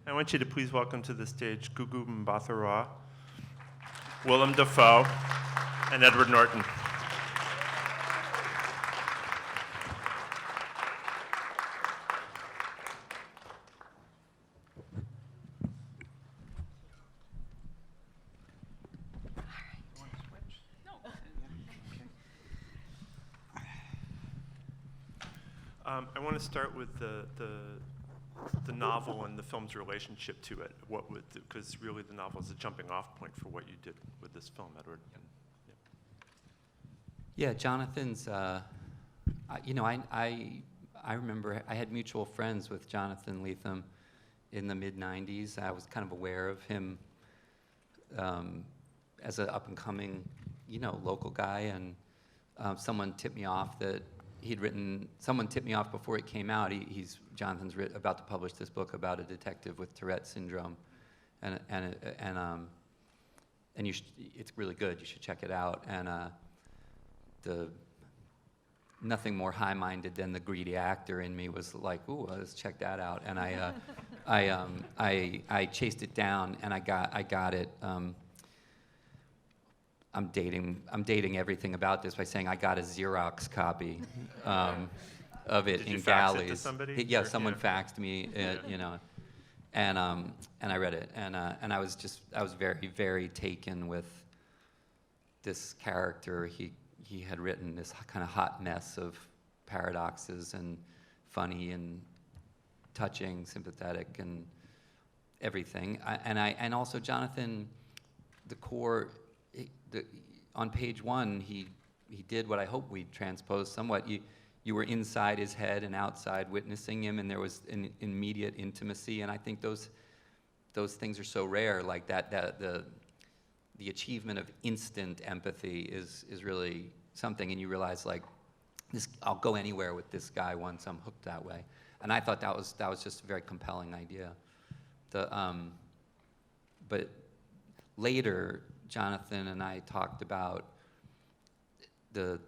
I want you to please welcome to the stage Gugu Mbatha-Raw, Willem Dafoe, and Edward Norton. I want to start with the novel and the film's relationship to it. Because really the novel is a jumping off point for what you did with this film, Edward. And, yeah, Jonathan's. I remember I had mutual friends with Jonathan Lethem in the mid '90s. I was kind of aware of him as an up and coming, local guy, and someone tipped me off that he'd written. Someone tipped me off before it came out. Jonathan's about to publish this book about a detective with Tourette syndrome, and it's really good. You should check it out. And nothing more high-minded than the greedy actor in me was like, ooh, let's check that out. And I chased it down, and I got it. I'm dating everything about this by saying I got a Xerox copy of it in galleys. Did you fax it to somebody? Yeah, someone faxed me, and I read it, and I was very, very taken with this character he had written, this kind of hot mess of paradoxes and funny and touching, sympathetic, and everything. And also Jonathan, the core. On page 1, he did what I hope we transposed somewhat. You were inside his head and outside witnessing him, and there was an immediate intimacy. And I think those things are so rare. Like the achievement of instant empathy is really something. And you realize, like, I'll go anywhere with this guy once I'm hooked that way. And I thought that was just a very compelling idea. But later, Jonathan and I talked about there's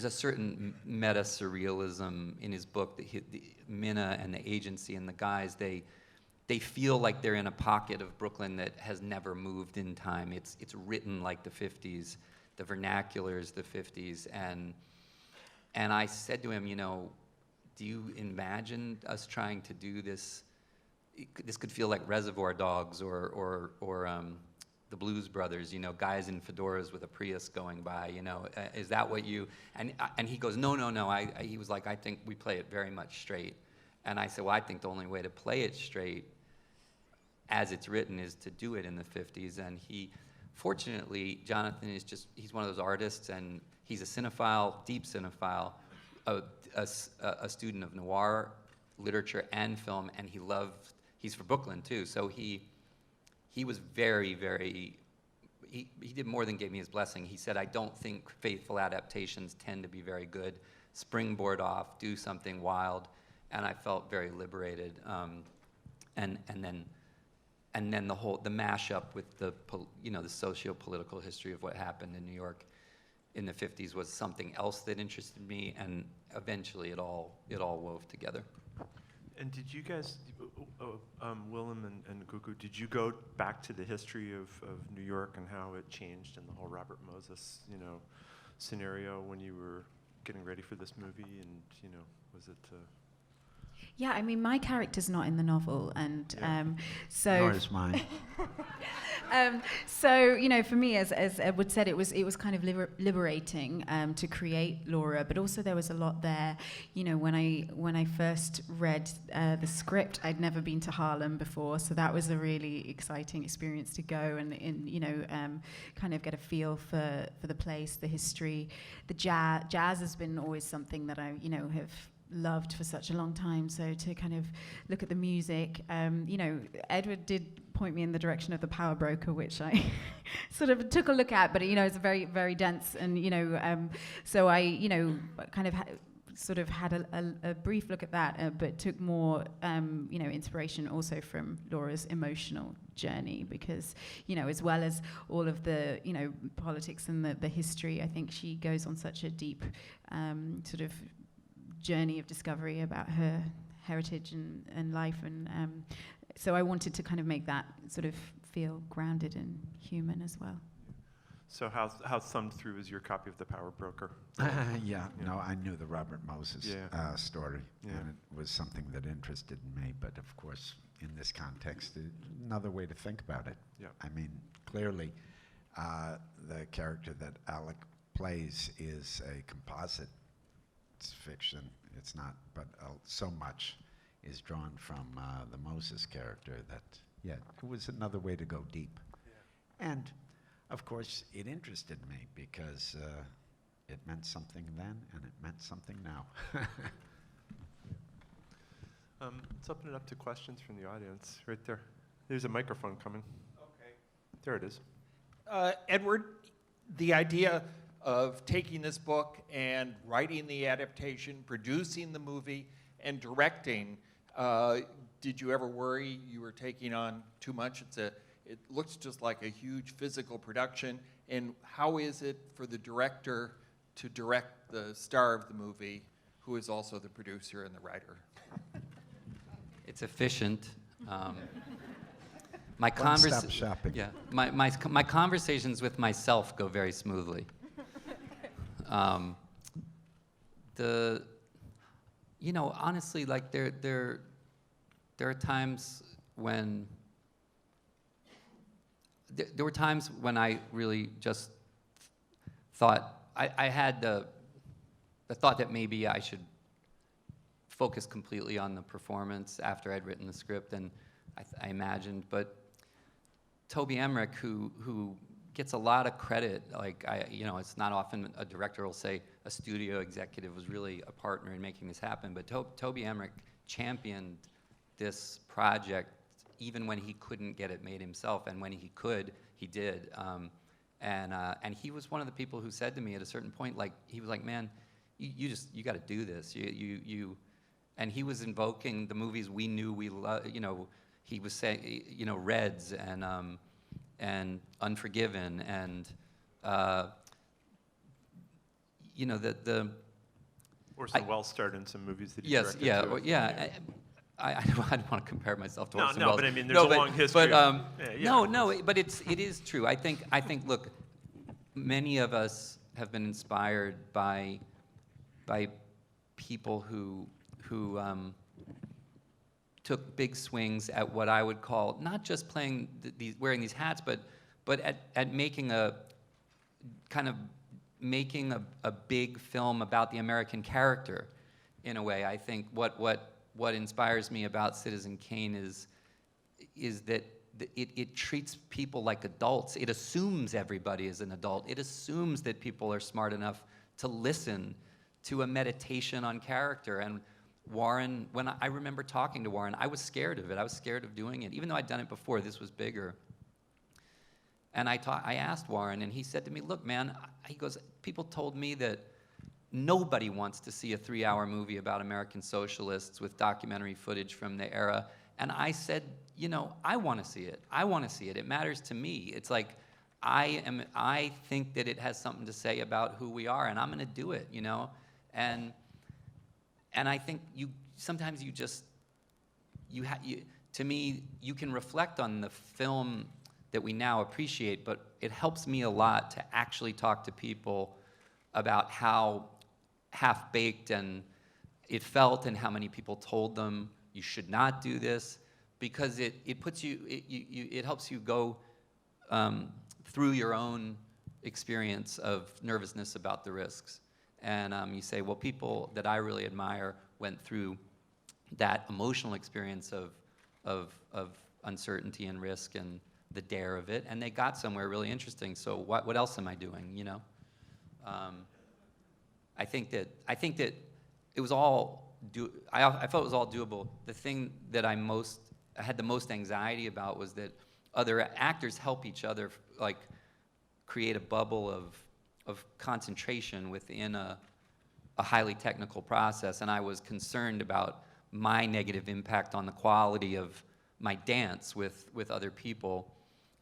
a certain meta-surrealism in his book that Minna and the agency and the guys, they feel like they're in a pocket of Brooklyn that has never moved in time. It's written like the 50s, the vernacular is the 50s, and I said to him, do you imagine us trying to do this? This could feel like Reservoir Dogs or the Blues Brothers, guys in fedoras with a Prius going by, is that what you, and he goes, no, he was like, I think we play it very much straight. And I said, well, I think the only way to play it straight as it's written is to do it in the 50s. And fortunately, Jonathan he's one of those artists, and he's a cinephile, deep cinephile, a student of noir literature and film, and he's from Brooklyn too, so he was very, very, he did more than gave me his blessing. He said, I don't think faithful adaptations tend to be very good. Springboard off, do something wild. And I felt very liberated. And then the mashup with the socio-political history of what happened in New York in the 50s was something else that interested me, and eventually it all wove together. And did you guys, Willem and Gugu, did you go back to the history of New York and how it changed in the whole Robert Moses, scenario when you were getting ready for this movie? And, was it... Yeah, I mean, my character's not in the novel, and so... Nor is mine. So, for me, as Edward said, it was kind of liberating to create Laura, but also there was a lot there. When I first read the script, I'd never been to Harlem before, so that was a really exciting experience to go and kind of get a feel for the place, the history, the jazz. Jazz has been always something that I have loved for such a long time, so to kind of look at the music, Edward did point me in the direction of The Power Broker, which I sort of took a look at, but it's very, very dense, and so I kind of sort of had a brief look at that, but took more inspiration also from Laura's emotional journey, because as well as all of the politics and the history, I think she goes on such a deep sort of journey of discovery about her heritage and life, and so I wanted to kind of make that sort of feel grounded and human as well. So how thumbed through is your copy of The Power Broker? Yeah, no, I knew the Robert Moses story, Yeah. and it was something that interested me. But of course, in this context, another way to think about it. Yeah. I mean, clearly, the character that Alec plays is a composite. It's fiction. It's not, but so much is drawn from the Moses character that, yeah, it was another way to go deep. Yeah. And of course, it interested me because it meant something then, and it meant something now. Let's open it up to questions from the audience. Right there. There's a microphone coming. Okay. There it is. Edward, the idea of taking this book and writing the adaptation, producing the movie, and directing, did you ever worry you were taking on too much? It looks just like a huge physical production. And how is it for the director to direct the star of the movie, who is also the producer and the writer? It's efficient. One-stop shopping. Yeah, my conversations with myself go very smoothly. Honestly, like there are times when there were times when I really just thought I had the thought that maybe I should focus completely on the performance after I'd written the script, and I imagined, but Toby Emmerich, who gets a lot of credit, like it's not often a director will say a studio executive was really a partner in making this happen, but Toby Emmerich championed this project even when he couldn't get it made himself, and when he could, he did. And he was one of the people who said to me at a certain point, like, he was like, man, you got to do this. And he was invoking the movies we knew we loved. He was saying, Reds and Unforgiven and Orson Welles starred in some movies that he yes, directed. yeah, too. yeah. I don't want to compare myself to Orson No, Welles. but I mean, there's a long history. But it is true. I think. Look, many of us have been inspired by people who took big swings at what I would call not just playing wearing these hats, but at making a big film about the American character. In a way, I think what inspires me about Citizen Kane is that it treats people like adults. It assumes everybody is an adult. It assumes that people are smart enough to listen to a meditation on character. And Warren, when I remember talking to Warren, I was scared of it. I was scared of doing it. Even though I'd done it before, this was bigger. And I asked Warren, and he said to me, look, man, he goes, people told me that nobody wants to see a 3-hour movie about American socialists with documentary footage from the era. And I said, I want to see it. I want to see it. It matters to me. It's like, I think that it has something to say about who we are, and I'm going to do it, And I think sometimes to me, you can reflect on the film that we now appreciate, but it helps me a lot to actually talk to people about how half-baked and it felt, and how many people told them you should not do this, because it puts you, it helps you go through your own experience of nervousness about the risks. And you say, well, people that I really admire went through that emotional experience of uncertainty and risk and the dare of it, and they got somewhere really interesting. So what else am I doing? I think that it was all I felt it was all doable. The thing that I had the most anxiety about was that other actors help each other, like create a bubble of concentration within a highly technical process, and I was concerned about my negative impact on the quality of my dance with other people.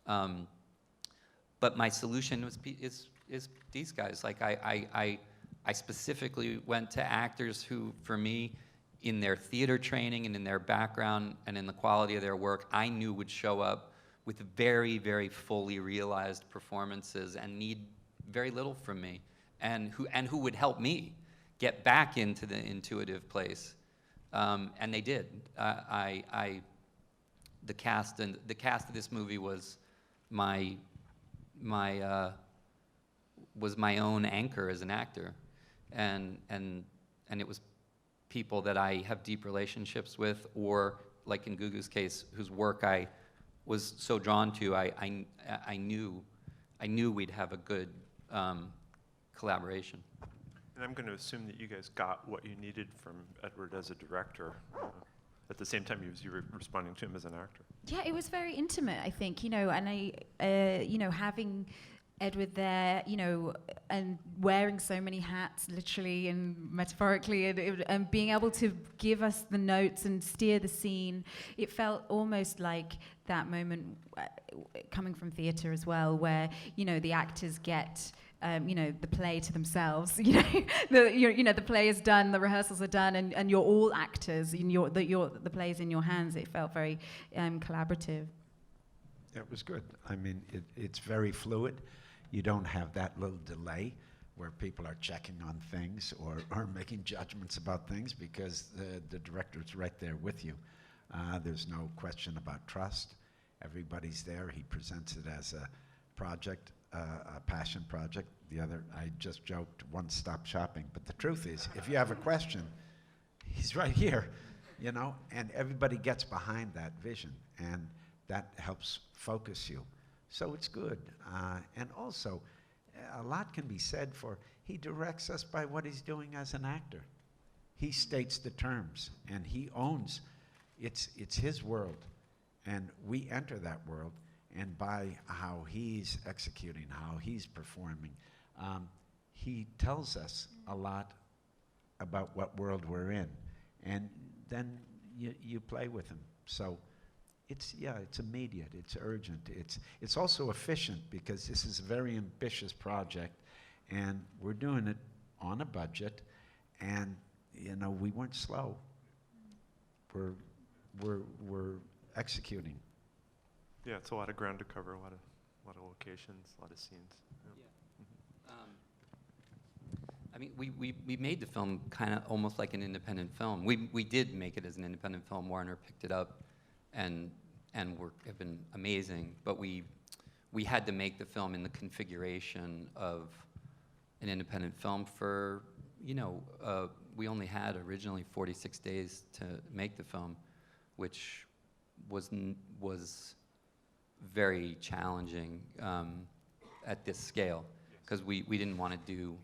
But my solution is these guys. Like I specifically went to actors who, for me, in their theater training and in their background and in the quality of their work, I knew would show up with very, very fully realized performances and need very little from me, and who would help me get back into the intuitive place. And they did. The cast of this movie was my own anchor as an actor, and it was people that I have deep relationships with, or like in Gugu's case, whose work I was so drawn to. I knew we'd have a good collaboration. And I'm going to assume that you guys got what you needed from Edward as a director at the same time you were responding to him as an actor. Yeah, it was very intimate, I think, and having Edward there, and wearing so many hats, literally and metaphorically, and being able to give us the notes and steer the scene, it felt almost like that moment coming from theatre as well, where, the actors get the play to themselves. The play is done, the rehearsals are done, and you're all actors. The play is in your hands. It felt very collaborative. It was good. I mean, it's very fluid. You don't have that little delay where people are checking on things or making judgments about things, because the director's right there with you. There's no question about trust. Everybody's there. He presents it as a project, a passion project. The other, I just joked, one-stop shopping. But the truth is, if you have a question, he's right here, and everybody gets behind that vision, and that helps focus you. So it's good. And also, a lot can be said for, he directs us by what he's doing as an actor. He states the terms, and he owns, it's his world. And we enter that world, and by how he's executing, how he's performing, he tells us a lot about what world we're in. And then you play with him. So it's immediate, it's urgent, it's also efficient, because this is a very ambitious project, and we're doing it on a budget, and we weren't slow. We're executing. Yeah, it's a lot of ground to cover, a lot of locations, a lot of scenes. Yeah. I mean, we made the film kind of almost like an independent film. We did make it as an independent film. Warner picked it up, and have been amazing. But we had to make the film in the configuration of an independent film for, we only had originally 46 days to make the film, which was very challenging at this scale, because we didn't want to do.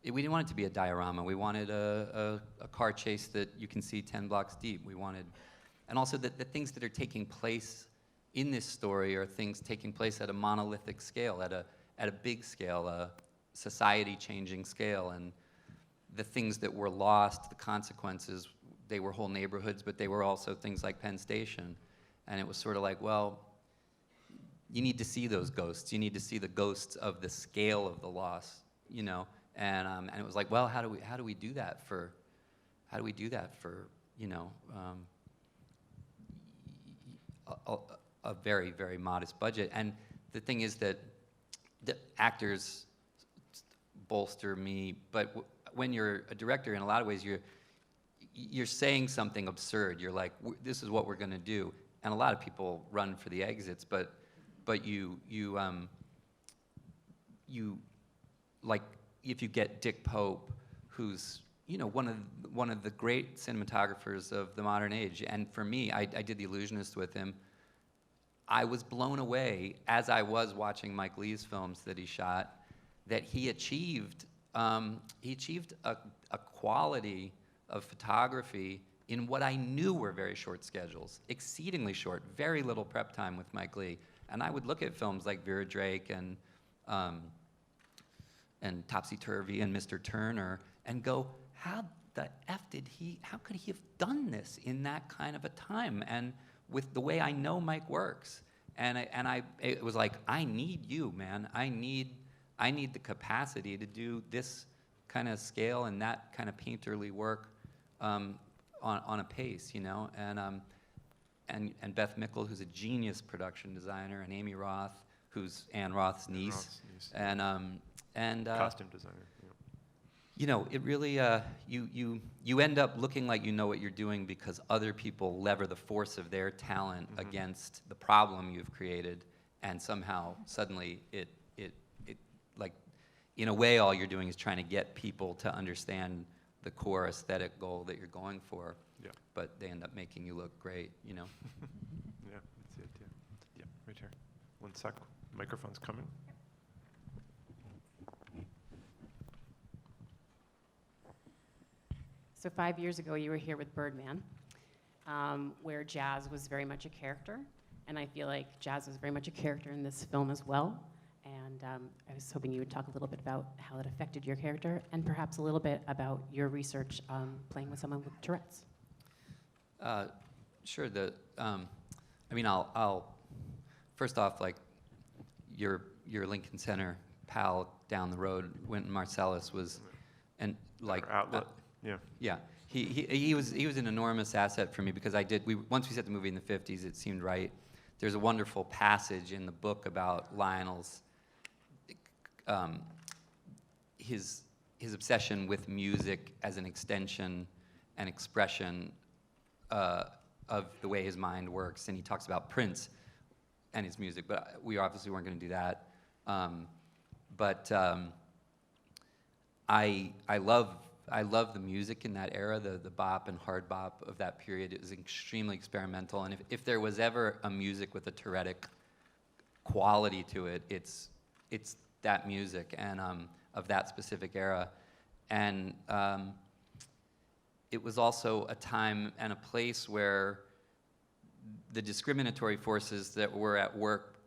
We didn't want it to be a diorama. We wanted a car chase that you can see 10 blocks deep. We wanted, and also that the things that are taking place in this story are things taking place at a monolithic scale, at a big scale, a society-changing scale, and the things that were lost, the consequences, they were whole neighborhoods, but they were also things like Penn Station, and it was sort of like, well, you need to see those ghosts. You need to see the ghosts of the scale of the loss, And it was like, well, how do we do that for a very, very modest budget? And the thing is that the actors bolster me, but when you're a director, in a lot of ways, you're saying something absurd. You're like, this is what we're going to do, and a lot of people run for the exits, but you like, if you get Dick Pope, who's one of the great cinematographers of the modern age, and for me, I did The Illusionist with him. I was blown away as I was watching Mike Leigh's films that he shot, that he achieved a quality of photography in what I knew were very short schedules, exceedingly short, very little prep time with Mike Leigh. And I would look at films like Vera Drake and Topsy Turvy and Mr. Turner and go, how could he have done this in that kind of a time? And with the way I know Mike works. And it was like, I need you, man. I need the capacity to do this kind of scale and that kind of painterly work on a pace, you know, and Beth Mickle, who's a genius production designer, and Amy Roth, who's Anne Roth's niece, and costume designer. Yeah. you know, it really you end up looking like you know what you're doing because other people lever the force of their talent against the problem you've created, and somehow suddenly it like, in a way, all you're doing is trying to get people to understand the core aesthetic goal that you're going for. Yeah. But they end up making you look great, you know. Yeah, that's the idea. Yeah, right here. One sec. Microphone's coming. So 5 years ago, you were here with Birdman, where jazz was very much a character. And I feel like jazz was very much a character in this film as well. And I was hoping you would talk a little bit about how it affected your character, and perhaps a little bit about your research playing with someone with Tourette's. Sure. I mean, I'll first off, like, your Lincoln Center pal down the road, Wynton Marsalis, was, and like, Our outlet. Yeah. yeah, he was an enormous asset for me because once we set the movie in the 50s, it seemed right. There's a wonderful passage in the book about Lionel's his obsession with music as an extension and expression of the way his mind works, and he talks about Prince and his music, but we obviously weren't going to do that. I love the music in that era, the bop and hard bop of that period. It was extremely experimental, and if there was ever a music with a Tourettic quality to it, it's that music, and of that specific era. And it was also a time and a place where the discriminatory forces that were at work,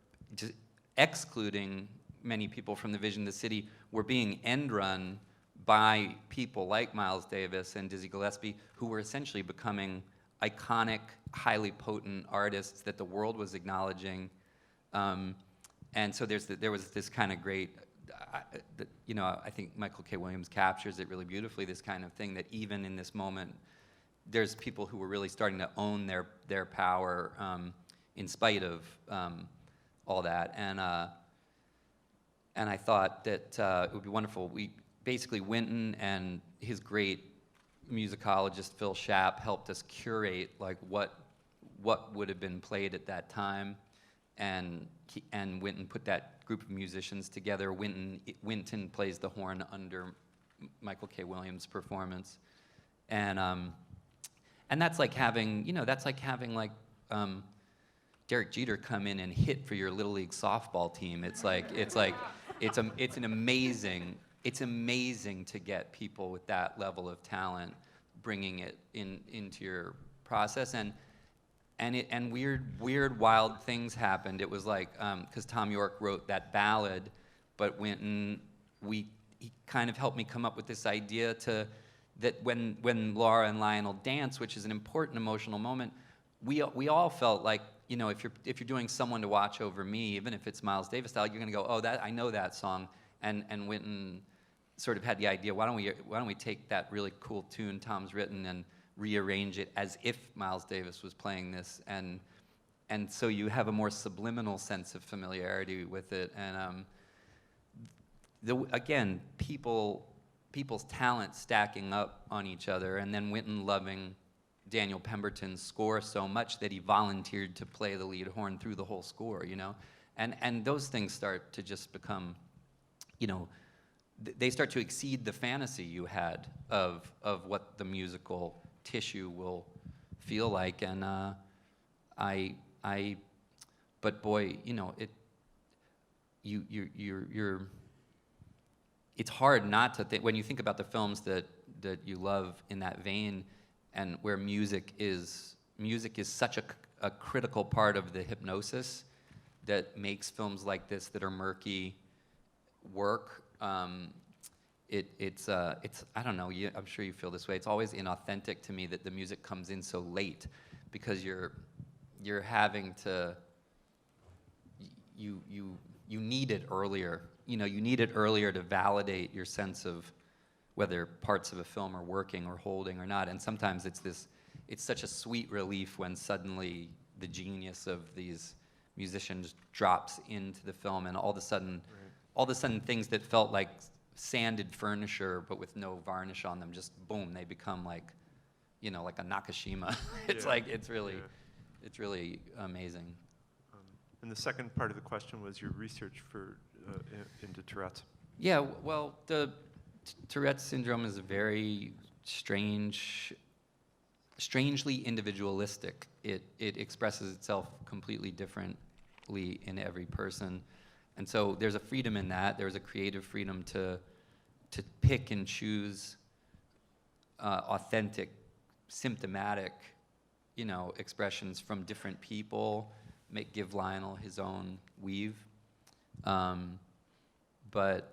excluding many people from the vision of the city, were being end-run by people like Miles Davis and Dizzy Gillespie, who were essentially becoming iconic, highly potent artists that the world was acknowledging. And so there was this kind of great, you know, I think Michael K. Williams captures it really beautifully, this kind of thing that even in this moment, there's people who were really starting to own their power in spite of all that. And I thought that it would be wonderful. Basically, Wynton and his great musicologist Phil Schaap helped us curate like what would have been played at that time, and Wynton put that group of musicians together. Wynton plays the horn under Michael K. Williams' performance, and that's like having Derek Jeter come in and hit for your Little League softball team. It's amazing to get people with that level of talent bringing it into your process, and weird wild things happened. It was like, because Thom Yorke wrote that ballad, but Wynton, he kind of helped me come up with this idea that when Laura and Lionel dance, which is an important emotional moment, we all felt like, you know, if you're doing Someone to Watch Over Me, even if it's Miles Davis style, you're gonna go, oh, I know that song, and Wynton sort of had the idea, why don't we take that really cool tune Tom's written and rearrange it as if Miles Davis was playing this, and so you have a more subliminal sense of familiarity with it, and again, people's talent stacking up on each other, and then Wynton loving Daniel Pemberton's score so much that he volunteered to play the lead horn through the whole score, you know, and those things start to just become, you know, they start to exceed the fantasy you had of what the musical tissue will feel like, and but boy, you know, it's hard not to think when you think about the films that you love in that vein, and where music is such a critical part of the hypnosis that makes films like this that are murky work. It's I don't know, I'm sure you feel this way. It's always inauthentic to me that the music comes in so late, because you're having to, you need it earlier. You know, you need it earlier to validate your sense of whether parts of a film are working or holding or not. And sometimes it's this it's such a sweet relief when suddenly the genius of these musicians drops into the film, and all of a sudden things that felt like sanded furniture but with no varnish on them, just boom, they become like, you know, like a Nakashima. It's Yeah. like, it's really Yeah. amazing. And the second part of the question was your research for into Tourette's. Yeah, well, the Tourette syndrome is a very strangely individualistic. It expresses itself completely differently in every person. And so there's a freedom in that. There's a creative freedom to pick and choose authentic, symptomatic, you know, expressions from different people, give Lionel his own weave. But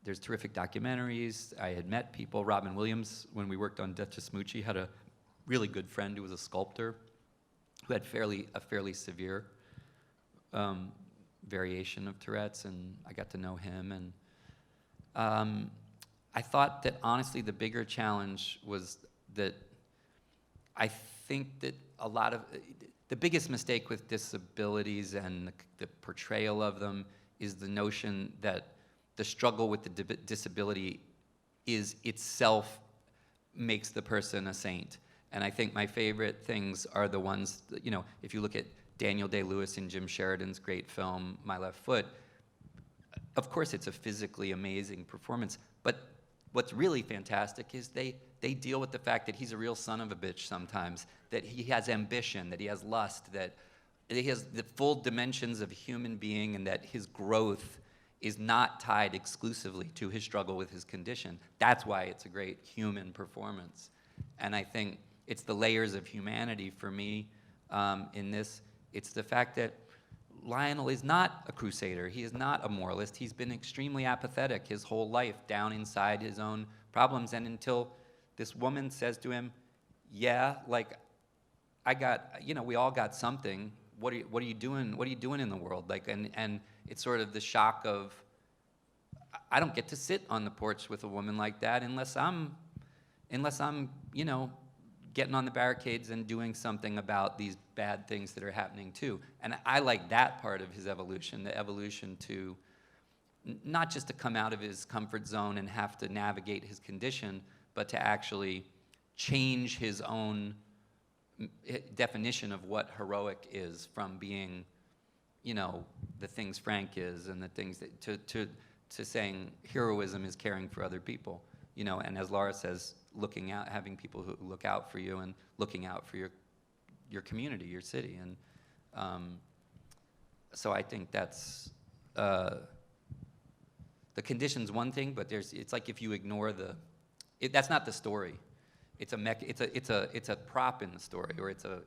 there's terrific documentaries. I had met people. Robin Williams, when we worked on Death to Smoochie, had a really good friend who was a sculptor who had a fairly severe variation of Tourette's, and I got to know him. And I thought that honestly the bigger challenge was that I think that a lot of the biggest mistake with disabilities and the portrayal of them is the notion that the struggle with the disability is itself makes the person a saint. And I think my favorite things are the ones, you know, if you look at Daniel Day-Lewis and Jim Sheridan's great film, My Left Foot, of course it's a physically amazing performance, but what's really fantastic is they deal with the fact that he's a real son of a bitch sometimes, that he has ambition, that he has lust, that he has the full dimensions of a human being, and that his growth is not tied exclusively to his struggle with his condition. That's why it's a great human performance. And I think it's the layers of humanity for me in this. It's the fact that Lionel is not a crusader. He is not a moralist. He's been extremely apathetic his whole life, down inside his own problems. And until this woman says to him, yeah, like, I got, you know, we all got something. What are you doing? What are you doing in the world? Like, and it's sort of the shock of, I don't get to sit on the porch with a woman like that unless I'm, you know, getting on the barricades and doing something about these bad things that are happening too. And I like that part of his evolution, the evolution to not just to come out of his comfort zone and have to navigate his condition, but to actually change his own definition of what heroic is, from being, you know, the things Frank is and the things that to saying heroism is caring for other people, you know, and as Laura says, looking out, having people who look out for you and looking out for your community, your city. And so I think that's the condition's one thing, but it's like if you ignore that's not the story. It's a prop in the story, or it's a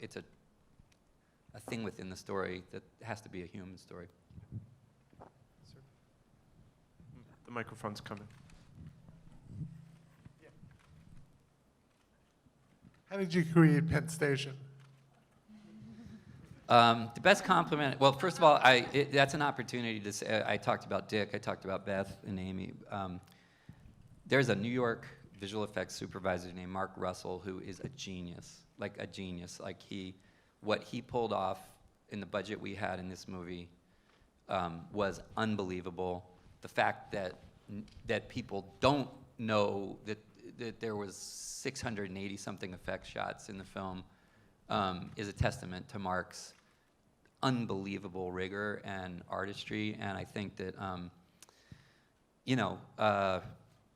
thing within the story that has to be a human story. The microphone's coming. How did you create Penn Station? The best compliment, well, first of all, that's an opportunity to say, I talked about Dick, I talked about Beth and Amy. There's a New York visual effects supervisor named Mark Russell who is a genius. Like what he pulled off in the budget we had in this movie was unbelievable. The fact that people don't know that there was 680 something effect shots in the film is a testament to Mark's unbelievable rigor and artistry. And I think that you know,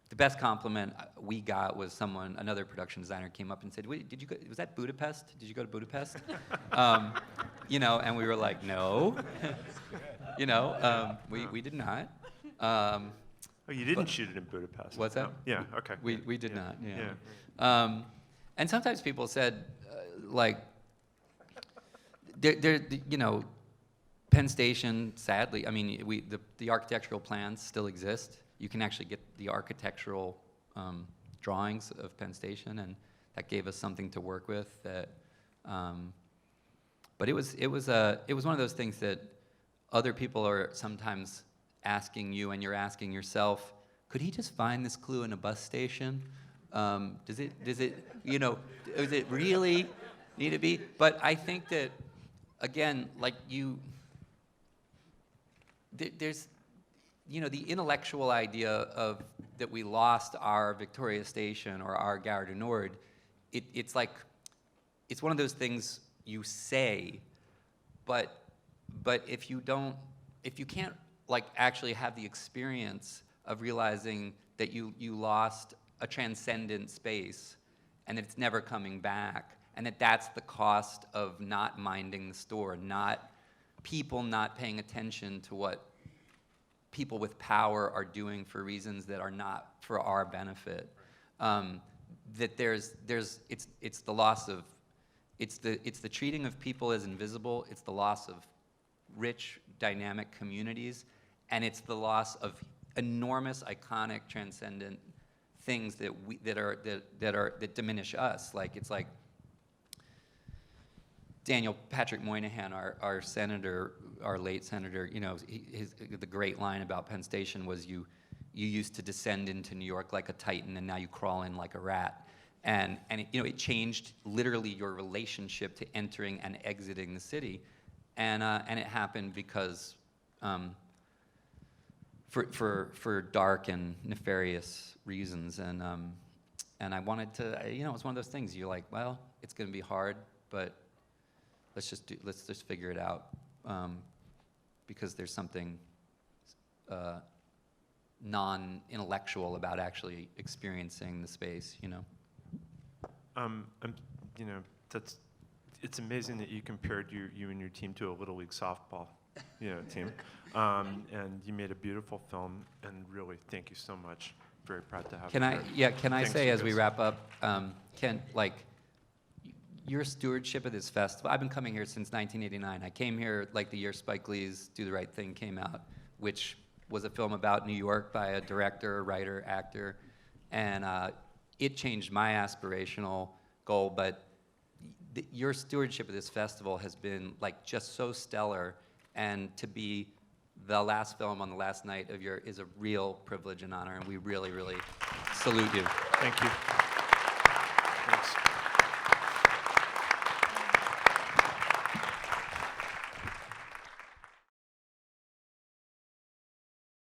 the best compliment we got was another production designer came up and said, "Wait, was that Budapest? Did you go to Budapest?" You know, and we were like, "No." You know, we did not. Oh, you didn't shoot it in Budapest. What's that? No? Yeah, okay. We did Yeah. not, yeah. And sometimes people said, like, you know, Penn Station, sadly, I mean, the architectural plans still exist. You can actually get the architectural drawings of Penn Station, and that gave us something to work with. But it was one of those things that other people are sometimes asking you, and you're asking yourself, could he just find this clue in a bus station? Does it, you know, is it really? need to be. But I think that, again, like there's, the intellectual idea of that we lost our Victoria Station or our Gare du Nord. It's like, it's one of those things you say, but if you can't like actually have the experience of realizing that you lost a transcendent space and that it's never coming back, and that's the cost of not minding the store, people not paying attention to what people with power are doing for reasons that are not for our benefit. That it's the loss of, it's the treating of people as invisible, it's the loss of rich, dynamic communities, and it's the loss of enormous, iconic, transcendent things that diminish us. It's like Daniel Patrick Moynihan, our senator, our late senator, the great line about Penn Station was you used to descend into New York like a titan, and now you crawl in like a rat. And it changed literally your relationship to entering and exiting the city, and it happened because for dark and nefarious reasons, and I wanted to, it's one of those things you're like, well, it's going to be hard, but let's just figure it out, because there's something non-intellectual about actually experiencing the space, It's amazing that you compared you and your team to a Little League softball, team, and you made a beautiful film. And really, thank you so much. Very proud to have you. Can I say as we wrap up, Ken, your stewardship of this festival, I've been coming here since 1989. I came here the year Spike Lee's Do the Right Thing came out, which was a film about New York by a director, writer, actor, and it changed my aspirational goal, but your stewardship of this festival has been just so stellar, and to be the last film on the last night is a real privilege and honor, and we really, really salute you. Thank you.